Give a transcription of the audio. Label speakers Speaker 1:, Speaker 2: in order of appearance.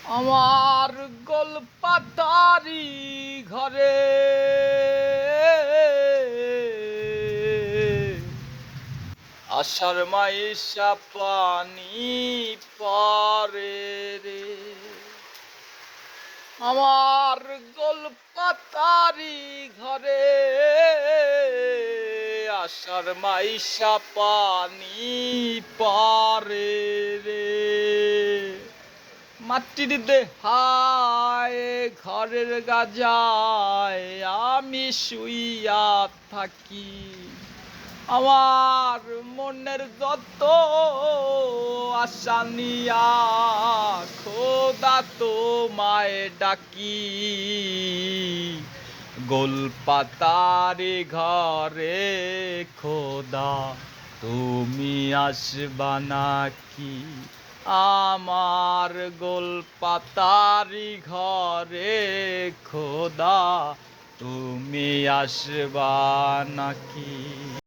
Speaker 1: আমার গোলপাতারি ঘরে আষাঢ় মাইশা পানি পরে রে। আমার গোলপাতারি ঘরে আষাঢ় মাইশা পানি পরে রে। মাটির দেহায় ঘরের গাজায় আমি শুইয়া থাকি। আমার মনের যত আশা নিয়া খোদা তোমায় ডাকি। গোলপাতারি ঘরে খোদা তুমি আসবা নাকি? আমার গোলপাতারি ঘরে খোদা তুমি আসবা নাকি?